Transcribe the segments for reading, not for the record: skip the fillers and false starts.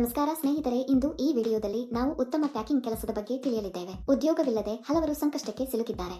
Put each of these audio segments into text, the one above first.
ನಮಸ್ಕಾರ ಸ್ನೇಹಿತರೆ, ಇಂದು ಈ ವಿಡಿಯೋದಲ್ಲಿ ನಾವು ಉತ್ತಮ ಪ್ಯಾಕಿಂಗ್ ಕೆಲಸದ ಬಗ್ಗೆ ತಿಳಿಯಲಿದ್ದೇವೆ. ಉದ್ಯೋಗವಿಲ್ಲದೆ ಹಲವರು ಸಂಕಷ್ಟಕ್ಕೆ ಸಿಲುಕಿದ್ದಾರೆ.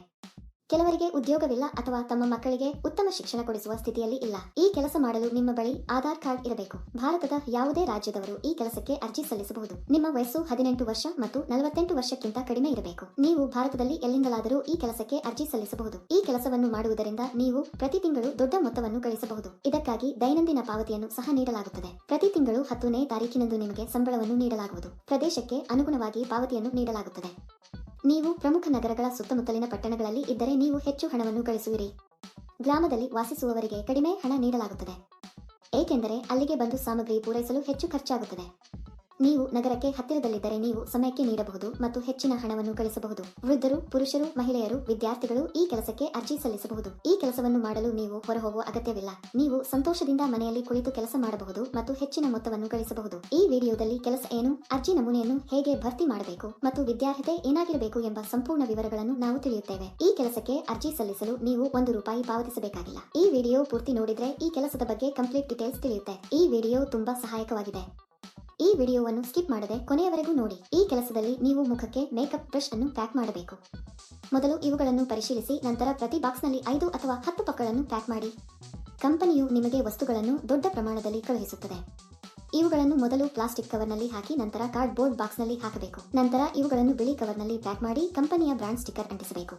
ಕೆಲವರಿಗೆ ಉದ್ಯೋಗವಿಲ್ಲ ಅಥವಾ ತಮ್ಮ ಮಕ್ಕಳಿಗೆ ಉತ್ತಮ ಶಿಕ್ಷಣ ಕೊಡಿಸುವ ಸ್ಥಿತಿಯಲ್ಲಿ ಇಲ್ಲ. ಈ ಕೆಲಸ ಮಾಡಲು ನಿಮ್ಮ ಬಳಿ ಆಧಾರ್ ಕಾರ್ಡ್ ಇರಬೇಕು. ಭಾರತದ ಯಾವುದೇ ರಾಜ್ಯದವರು ಈ ಕೆಲಸಕ್ಕೆ ಅರ್ಜಿ ಸಲ್ಲಿಸಬಹುದು. ನಿಮ್ಮ ವಯಸ್ಸು 18 ವರ್ಷ ಮತ್ತು 48 ವರ್ಷಕ್ಕಿಂತ ಕಡಿಮೆ ಇರಬೇಕು. ನೀವು ಭಾರತದಲ್ಲಿ ಎಲ್ಲಿಂದಲಾದರೂ ಈ ಕೆಲಸಕ್ಕೆ ಅರ್ಜಿ ಸಲ್ಲಿಸಬಹುದು. ಈ ಕೆಲಸವನ್ನು ಮಾಡುವುದರಿಂದ ನೀವು ಪ್ರತಿ ತಿಂಗಳು ದೊಡ್ಡ ಮೊತ್ತವನ್ನು ಗಳಿಸಬಹುದು. ಇದಕ್ಕಾಗಿ ದೈನಂದಿನ ಪಾವತಿಯನ್ನು ಸಹ ನೀಡಲಾಗುತ್ತದೆ. ಪ್ರತಿ ತಿಂಗಳು 10ನೇ ತಾರೀಕಿನಂದು ನಿಮಗೆ ಸಂಬಳವನ್ನು ನೀಡಲಾಗುವುದು. ಪ್ರದೇಶಕ್ಕೆ ಅನುಗುಣವಾಗಿ ಪಾವತಿಯನ್ನು ನೀಡಲಾಗುತ್ತದೆ. ನೀವು ಪ್ರಮುಖ ನಗರಗಳ ಸುತ್ತಮುತ್ತಲಿನ ಪಟ್ಟಣಗಳಲ್ಲಿ ಇದ್ದರೆ ನೀವು ಹೆಚ್ಚು ಹಣವನ್ನು ಗಳಿಸುವಿರಿ. ಗ್ರಾಮದಲ್ಲಿ ವಾಸಿಸುವವರಿಗೆ ಕಡಿಮೆ ಹಣ ನೀಡಲಾಗುತ್ತದೆ, ಏಕೆಂದರೆ ಅಲ್ಲಿಗೆ ಬಂದು ಸಾಮಗ್ರಿ ಪೂರೈಸಲು ಹೆಚ್ಚು ಖರ್ಚಾಗುತ್ತದೆ. ನೀವು ನಗರಕ್ಕೆ ಹತ್ತಿರದಲ್ಲಿದ್ದರೆ ನೀವು ಸಮಯಕ್ಕೆ ನೀಡಬಹುದು ಮತ್ತು ಹೆಚ್ಚಿನ ಹಣವನ್ನು ಗಳಿಸಬಹುದು. ವೃದ್ಧರು, ಪುರುಷರು, ಮಹಿಳೆಯರು, ವಿದ್ಯಾರ್ಥಿಗಳು ಈ ಕೆಲಸಕ್ಕೆ ಅರ್ಜಿ ಸಲ್ಲಿಸಬಹುದು. ಈ ಕೆಲಸವನ್ನು ಮಾಡಲು ನೀವು ಹೊರಹೋಗುವ ಅಗತ್ಯವಿಲ್ಲ. ನೀವು ಸಂತೋಷದಿಂದ ಮನೆಯಲ್ಲಿ ಕುಳಿತು ಕೆಲಸ ಮಾಡಬಹುದು ಮತ್ತು ಹೆಚ್ಚಿನ ಮೊತ್ತವನ್ನು ಗಳಿಸಬಹುದು. ಈ ವಿಡಿಯೋದಲ್ಲಿ ಕೆಲಸ ಏನು, ಅರ್ಜಿ ನಮೂನೆಯನ್ನು ಹೇಗೆ ಭರ್ತಿ ಮಾಡಬೇಕು ಮತ್ತು ವಿದ್ಯಾರ್ಹತೆ ಏನಾಗಿರಬೇಕು ಎಂಬ ಸಂಪೂರ್ಣ ವಿವರಗಳನ್ನು ನಾವು ತಿಳಿಯುತ್ತೇವೆ. ಈ ಕೆಲಸಕ್ಕೆ ಅರ್ಜಿ ಸಲ್ಲಿಸಲು ನೀವು ₹1 ಪಾವತಿಸಬೇಕಾಗಿಲ್ಲ. ಈ ವಿಡಿಯೋ ಪೂರ್ತಿ ನೋಡಿದ್ರೆ ಈ ಕೆಲಸದ ಬಗ್ಗೆ ಕಂಪ್ಲೀಟ್ ಡೀಟೇಲ್ಸ್ ತಿಳಿಯುತ್ತೆ. ಈ ವಿಡಿಯೋ ತುಂಬಾ ಸಹಾಯಕವಾಗಿದೆ. ಈ ವಿಡಿಯೋವನ್ನು ಸ್ಕಿಪ್ ಮಾಡದೆ ಕೊನೆಯವರೆಗೂ ನೋಡಿ. ಈ ಕೆಲಸದಲ್ಲಿ ನೀವು ಮುಖಕ್ಕೆ ಮೇಕಪ್ ಬ್ರಷ್ ಅನ್ನು ಪ್ಯಾಕ್ ಮಾಡಬೇಕು. ಮೊದಲು ಇವುಗಳನ್ನು ಪರಿಶೀಲಿಸಿ, ನಂತರ ಪ್ರತಿ ಬಾಕ್ಸ್ನಲ್ಲಿ 5 ಅಥವಾ 10 ಪಕ್ಕಗಳನ್ನು ಪ್ಯಾಕ್ ಮಾಡಿ. ಕಂಪನಿಯು ನಿಮಗೆ ವಸ್ತುಗಳನ್ನು ದೊಡ್ಡ ಪ್ರಮಾಣದಲ್ಲಿ ಕಳುಹಿಸುತ್ತದೆ. ಇವುಗಳನ್ನು ಮೊದಲು ಪ್ಲಾಸ್ಟಿಕ್ ಕವರ್ನಲ್ಲಿ ಹಾಕಿ ನಂತರ ಕಾರ್ಡ್ಬೋರ್ಡ್ ಬಾಕ್ಸ್ನಲ್ಲಿ ಹಾಕಬೇಕು. ನಂತರ ಇವುಗಳನ್ನು ಬಿಳಿ ಕವರ್ನಲ್ಲಿ ಪ್ಯಾಕ್ ಮಾಡಿ ಕಂಪನಿಯ ಬ್ರಾಂಡ್ ಸ್ಟಿಕ್ಕರ್ ಅಂಟಿಸಬೇಕು.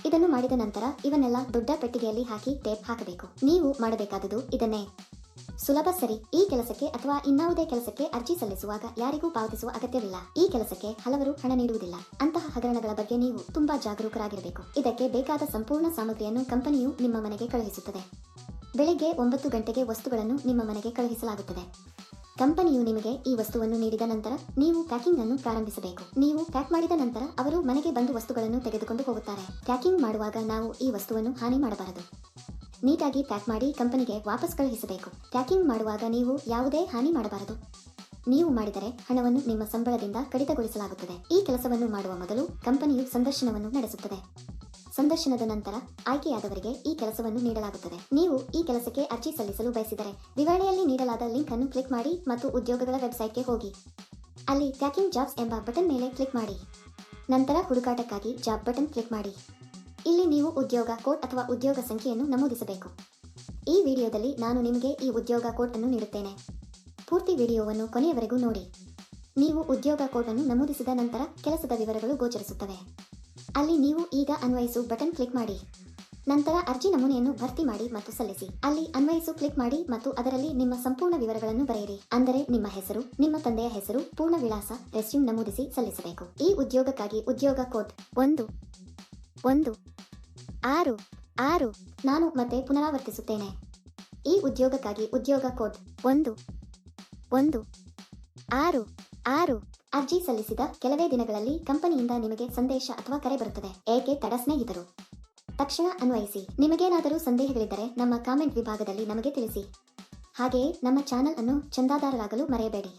ಇದನ್ನು ಮಾಡಿದ ನಂತರ ಇವನ್ನೆಲ್ಲ ದೊಡ್ಡ ಪೆಟ್ಟಿಗೆಯಲ್ಲಿ ಹಾಕಿ ಟೇಪ್ ಹಾಕಬೇಕು. ನೀವು ಮಾಡಬೇಕಾದುದು ಇದನ್ನೇ. ಸುಲಭ, ಸರಿ? ಈ ಕೆಲಸಕ್ಕೆ ಅಥವಾ ಇನ್ನಾವುದೇ ಕೆಲಸಕ್ಕೆ ಅರ್ಜಿ ಸಲ್ಲಿಸುವಾಗ ಯಾರಿಗೂ ಪಾವತಿಸುವ ಅಗತ್ಯವಿಲ್ಲ. ಈ ಕೆಲಸಕ್ಕೆ ಹಲವರು ಹಣ ನೀಡುವುದಿಲ್ಲ. ಅಂತಹ ಹಗರಣಗಳ ಬಗ್ಗೆ ನೀವು ತುಂಬಾ ಜಾಗರೂಕರಾಗಿರಬೇಕು. ಇದಕ್ಕೆ ಬೇಕಾದ ಸಂಪೂರ್ಣ ಸಾಮಗ್ರಿಯನ್ನು ಕಂಪನಿಯು ನಿಮ್ಮ ಮನೆಗೆ ಕಳುಹಿಸುತ್ತದೆ. ಬೆಳಿಗ್ಗೆ 9 ಗಂಟೆಗೆ ವಸ್ತುಗಳನ್ನು ನಿಮ್ಮ ಮನೆಗೆ ಕಳುಹಿಸಲಾಗುತ್ತದೆ. ಕಂಪನಿಯು ನಿಮಗೆ ಈ ವಸ್ತುವನ್ನು ನೀಡಿದ ನಂತರ ನೀವು ಪ್ಯಾಕಿಂಗ್ ಅನ್ನು ಪ್ರಾರಂಭಿಸಬೇಕು. ನೀವು ಪ್ಯಾಕ್ ಮಾಡಿದ ನಂತರ ಅವರು ಮನೆಗೆ ಬಂದು ವಸ್ತುಗಳನ್ನು ತೆಗೆದುಕೊಂಡು ಹೋಗುತ್ತಾರೆ. ಪ್ಯಾಕಿಂಗ್ ಮಾಡುವಾಗ ನಾವು ಈ ವಸ್ತುವನ್ನು ಹಾನಿ ಮಾಡಬಾರದು. ನೀಟಾಗಿ ಪ್ಯಾಕ್ ಮಾಡಿ ಕಂಪನಿಗೆ ವಾಪಸ್ ಕಳುಹಿಸಬೇಕು. ಪ್ಯಾಕಿಂಗ್ ಮಾಡುವಾಗ ನೀವು ಯಾವುದೇ ಹಾನಿ ಮಾಡಬಾರದು. ನೀವು ಮಾಡಿದರೆ ಹಣವನ್ನು ನಿಮ್ಮ ಸಂಬಳದಿಂದ ಕಡಿತಗೊಳಿಸಲಾಗುತ್ತದೆ. ಈ ಕೆಲಸವನ್ನು ಮಾಡುವ ಮೊದಲು ಕಂಪನಿಯು ಸಂದರ್ಶನವನ್ನು ನಡೆಸುತ್ತದೆ. ಸಂದರ್ಶನದ ನಂತರ ಆಯ್ಕೆಯಾದವರಿಗೆ ಈ ಕೆಲಸವನ್ನು ನೀಡಲಾಗುತ್ತದೆ. ನೀವು ಈ ಕೆಲಸಕ್ಕೆ ಅರ್ಜಿ ಸಲ್ಲಿಸಲು ಬಯಸಿದರೆ ವಿವರಣೆಯಲ್ಲಿ ನೀಡಲಾದ ಲಿಂಕ್ ಅನ್ನು ಕ್ಲಿಕ್ ಮಾಡಿ ಮತ್ತು ಉದ್ಯೋಗಗಳ ವೆಬ್ಸೈಟ್ಗೆ ಹೋಗಿ. ಅಲ್ಲಿ ಪ್ಯಾಕಿಂಗ್ ಜಾಬ್ಸ್ ಎಂಬ ಬಟನ್ ಮೇಲೆ ಕ್ಲಿಕ್ ಮಾಡಿ. ನಂತರ ಹುಡುಕಾಟಕ್ಕಾಗಿ ಜಾಬ್ ಬಟನ್ ಕ್ಲಿಕ್ ಮಾಡಿ. ಇಲ್ಲಿ ನೀವು ಉದ್ಯೋಗ ಕೋಡ್ ಅಥವಾ ಉದ್ಯೋಗ ಸಂಖ್ಯೆಯನ್ನು ನಮೂದಿಸಬೇಕು. ಈ ವಿಡಿಯೋದಲ್ಲಿ ನಾನು ನಿಮಗೆ ಈ ಉದ್ಯೋಗ ಕೋಡ್ ಅನ್ನು ನೀಡುತ್ತೇನೆ. ಪೂರ್ತಿ ವಿಡಿಯೋವನ್ನು ಕೊನೆಯವರೆಗೂ ನೋಡಿ. ನೀವು ಉದ್ಯೋಗ ಕೋಡ್ ಅನ್ನು ನಮೂದಿಸಿದ ನಂತರ ಕೆಲಸದ ವಿವರಗಳು ಗೋಚರಿಸುತ್ತವೆ. ಅಲ್ಲಿ ನೀವು ಈಗ ಅನ್ವಯಿಸು ಬಟನ್ ಕ್ಲಿಕ್ ಮಾಡಿ. ನಂತರ ಅರ್ಜಿ ನಮೂನೆಯನ್ನು ಭರ್ತಿ ಮಾಡಿ ಮತ್ತು ಸಲ್ಲಿಸಿ. ಅಲ್ಲಿ ಅನ್ವಯಿಸು ಕ್ಲಿಕ್ ಮಾಡಿ ಮತ್ತು ಅದರಲ್ಲಿ ನಿಮ್ಮ ಸಂಪೂರ್ಣ ವಿವರಗಳನ್ನು ಬರೆಯಿರಿ. ಅಂದರೆ ನಿಮ್ಮ ಹೆಸರು, ನಿಮ್ಮ ತಂದೆಯ ಹೆಸರು, ಪೂರ್ಣ ವಿಳಾಸ, ರೆಸ್ಯೂಮ್ ನಮೂದಿಸಿ ಸಲ್ಲಿಸಬೇಕು. ಈ ಉದ್ಯೋಗಕ್ಕಾಗಿ ಉದ್ಯೋಗ ಕೋಡ್ 11666. ನಾನು ಮತ್ತೆ ಪುನರಾವರ್ತಿಸುತ್ತೇನೆ. ಈ ಉದ್ಯೋಗಕ್ಕಾಗಿ ಉದ್ಯೋಗ ಕೋಡ್ 11666. ಅರ್ಜಿ ಸಲ್ಲಿಸಿದ ಕೆಲವೇ ದಿನಗಳಲ್ಲಿ ಕಂಪನಿಯಿಂದ ನಿಮಗೆ ಸಂದೇಶ ಅಥವಾ ಕರೆ ಬರುತ್ತದೆ. ಏಕೆ ತಡ ಸ್ನೇಹಿತರು? ತಕ್ಷಣ ಅನ್ವಯಿಸಿ. ನಿಮಗೇನಾದರೂ ಸಂದೇಹಗಳಿದ್ದರೆ ನಮ್ಮ ಕಾಮೆಂಟ್ ವಿಭಾಗದಲ್ಲಿ ನಮಗೆ ತಿಳಿಸಿ. ಹಾಗೆಯೇ ನಮ್ಮ ಚಾನೆಲ್ ಅನ್ನು ಚಂದಾದಾರರಾಗಲು ಮರೆಯಬೇಡಿ.